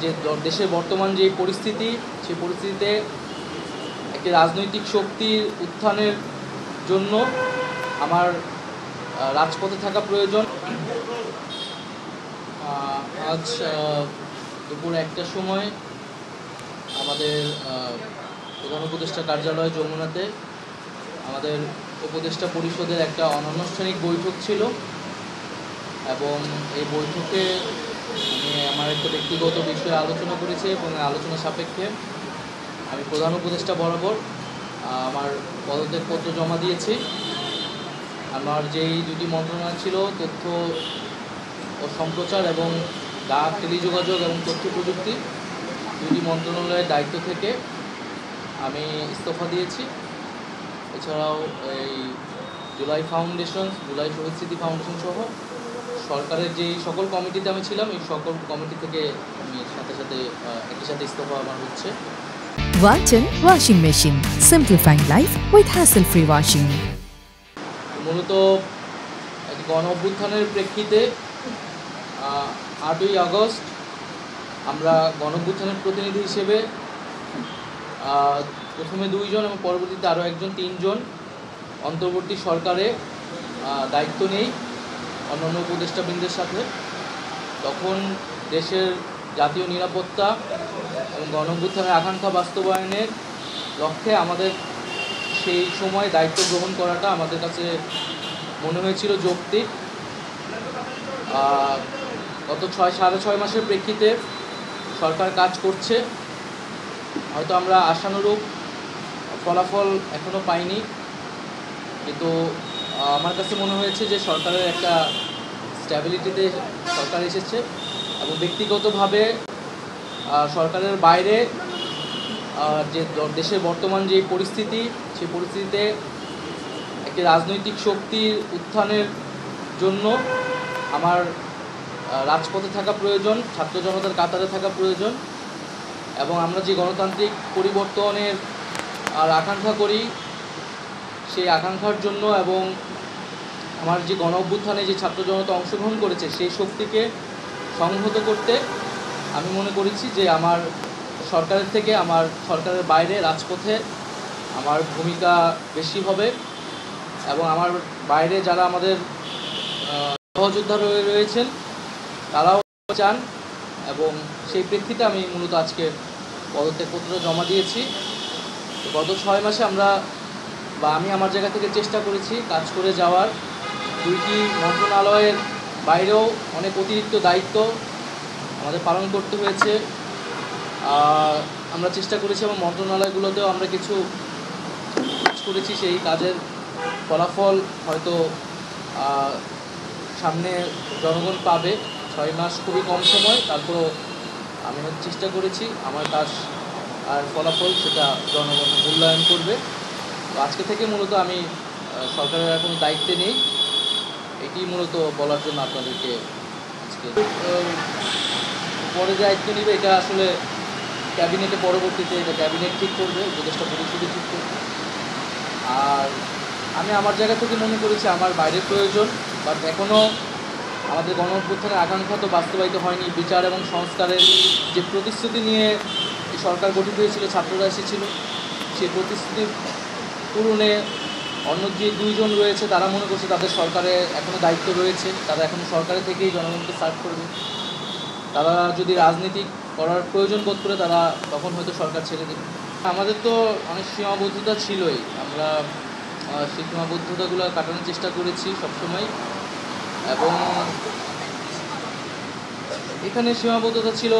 যে দেশের বর্তমান যে পরিস্থিতি, সেই পরিস্থিতিতে একটি রাজনৈতিক শক্তির উত্থানের জন্য আমার রাজপথে থাকা প্রয়োজন। আজ দুপুর 1টার সময় আমাদের প্রধান উপদেষ্টা কার্যালয় যমুনাতে আমাদের উপদেষ্টা পরিষদের একটা অনানুষ্ঠানিক বৈঠক ছিল এবং এই বৈঠকে আমি আমার একটা ব্যক্তিগত বিষয়ে আলোচনা করেছি এবং আলোচনা সাপেক্ষে আমি প্রধান উপদেষ্টা বরাবর আমার পদত্যাগপত্র জমা দিয়েছি। আমার যেই দুটি মন্ত্রণালয় ছিল, তথ্য ও সম্প্রচার এবং ডাক, টেলিযোগাযোগ এবং তথ্য প্রযুক্তি, দুটি মন্ত্রণালয়ের দায়িত্ব থেকে আমি ইস্তফা দিয়েছি। এছাড়াও এই জুলাই ফাউন্ডেশন, জুলাই শহীদ স্মৃতি ফাউন্ডেশন সহ সরকারের যেই সকল কমিটিতে আমি ছিলাম, এই সকল কমিটি থেকে আমি একই সাথে ইস্তফা আমার হচ্ছে। Walton Washing Machine, simplifying life with hassle-free washing. মূলত গণ অভ্যুত্থানের প্রেক্ষিতে 8ই আগস্ট আমরা গণ অভ্যুত্থানের প্রতিনিধি হিসেবে প্রথমে 2 জন এবং পরবর্তীতে আরও 1 জন, 3 জন অন্তর্বর্তী সরকারে দায়িত্ব নেই অন্যান্য উপদেষ্টাবৃন্দের সাথে। তখন দেশের জাতীয় নিরাপত্তা এবং গণ অভ্যুত্থানের আকাঙ্ক্ষা বাস্তবায়নের লক্ষ্যে আমাদের সেই সময় দায়িত্ব গ্রহণ করাটা আমাদের কাছে মনে হয়েছিল যৌক্তিক। গত 6.5 মাসের প্রেক্ষিতে সরকার কাজ করছে, হয়তো আমরা আশানুরূপ ফলাফল এখনও পাইনি, কিন্তু আমার কাছে মনে হয়েছে যে সরকারের একটা স্ট্যাবিলিটিতে সরকার এসেছে এবং ব্যক্তিগতভাবে সরকারের বাইরে যে দেশের বর্তমান যে পরিস্থিতি, সেই পরিস্থিতিতে একটি রাজনৈতিক শক্তির উত্থানের জন্য আমার রাজপথে থাকা প্রয়োজন, ছাত্র জনতার কাতারে থাকা প্রয়োজন এবং আমরা যে গণতান্ত্রিক পরিবর্তনের আকাঙ্ক্ষা করি, সেই আকাঙ্ক্ষার জন্য এবং আমার যে গণ অভ্যুত্থানে যে ছাত্র জনতা অংশগ্রহণ করেছে, সেই শক্তিকে সংহত করতে আমি মনে করেছি যে আমার সরকারের থেকে আমার সরকারের বাইরে রাজপথে আমার ভূমিকা বেশি হবে এবং আমার বাইরে যারা আমাদের সহযোদ্ধা রয়েছেন তারাও চান এবং সেই প্রেক্ষিতে আমি মূলত আজকে পদত্যাগপত্র জমা দিয়েছি। গত 6 মাসে আমি আমার জায়গা থেকে চেষ্টা করেছি কাজ করে যাওয়ার। 2টি মন্ত্রণালয়ের বাইরেও অনেক অতিরিক্ত দায়িত্ব আমাদের পালন করতে হয়েছে। আমরা চেষ্টা করেছি এবং মন্ত্রণালয়গুলোতেও আমরা কিছু কাজ করেছি। সেই কাজের ফলাফল হয়তো সামনে জনগণ পাবে। 6 মাস খুবই কম সময়, তারপরও আমি চেষ্টা করেছি আমার কাজ আর ফলাফল সেটা জনগণ মূল্যায়ন করবে। তো আজকে থেকে মূলত আমি সরকারের আর কোনো দায়িত্বে নেই, এটি মূলত বলার জন্য আপনাদেরকে আজকে। পরে যে দায়িত্ব নেবে এটা আসলে ক্যাবিনেটে, পরবর্তীতে এটা ক্যাবিনেট ঠিক করবে, উপদেষ্টা পরিষদে ঠিক করবে। আর আমি আমার জায়গা থেকে মনে করেছি আমার বাইরের প্রয়োজন, বাট এখনও আমাদের গণ অভ্যুত্থানের আকাঙ্ক্ষা তো বাস্তবায়িত হয়নি। বিচার এবং সংস্কারের যে প্রতিশ্রুতি নিয়ে এই সরকার গঠিত হয়েছিল, ছাত্ররা এসেছিল, সেই প্রতিশ্রুতি পূরণে অন্য যে 2 জন রয়েছে তারা মনে করছে তাদের সরকারে এখনও দায়িত্ব রয়েছে, তারা এখনও সরকারে থেকেই জনগণকে সার্ভ করবে। তারা যদি রাজনীতি করার প্রয়োজন বোধ করে তারা তখন হয়তো সরকার ছেড়ে দেবে। আমাদের তো অনেক সীমাবদ্ধতা ছিলই, আমরা সেই সীমাবদ্ধতাগুলো কাটানোর চেষ্টা করেছি সবসময় এবং এখানে সীমাবদ্ধতা ছিল,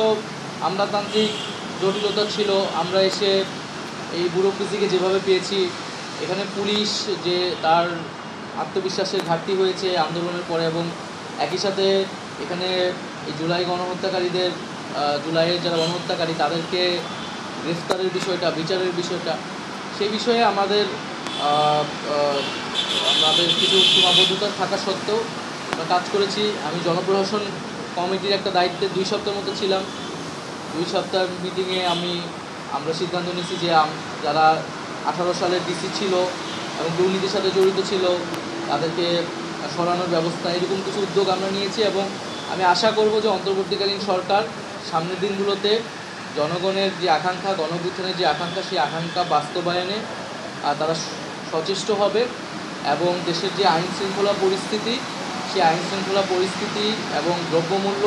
আমলাতান্ত্রিক জটিলতা ছিল। আমরা এসে এই ব্যুরোক্রেসিকে যেভাবে পেয়েছি, এখানে পুলিশ যে তার আত্মবিশ্বাসের ঘাটতি হয়েছে আন্দোলনের পরে এবং একই সাথে এখানে এই জুলাই গণহত্যাকারীদের, জুলাইয়ের যারা গণহত্যাকারী তাদেরকে গ্রেফতারের বিষয়টা, বিচারের বিষয়টা, সেই বিষয়ে আমাদের কিছু সীমাবদ্ধতা থাকা সত্ত্বেও আমরা কাজ করেছি। আমি জনপ্রশাসন কমিটির একটা দায়িত্বে 2 সপ্তাহের মতো ছিলাম। 2 সপ্তাহের মিটিংয়ে আমরা সিদ্ধান্ত নিয়েছি যে যারা 18 সালের ডিসি ছিল এবং দুর্নীতির সাথে জড়িত ছিল তাদেরকে সরানোর ব্যবস্থা, এরকম কিছু উদ্যোগ আমরা নিয়েছি এবং আমি আশা করব যে অন্তর্বর্তীকালীন সরকার সামনের দিনগুলোতে জনগণের যে আকাঙ্ক্ষা, গণঅভ্যুত্থানের যে আকাঙ্ক্ষা, সেই আকাঙ্ক্ষা বাস্তবায়নে তারা সচেষ্ট হবে এবং দেশের যে আইনশৃঙ্খলা পরিস্থিতি, সেই আইনশৃঙ্খলা পরিস্থিতি এবং দ্রব্যমূল্য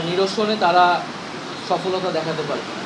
নিরসনে তারা সফলতা দেখাতে পারবে।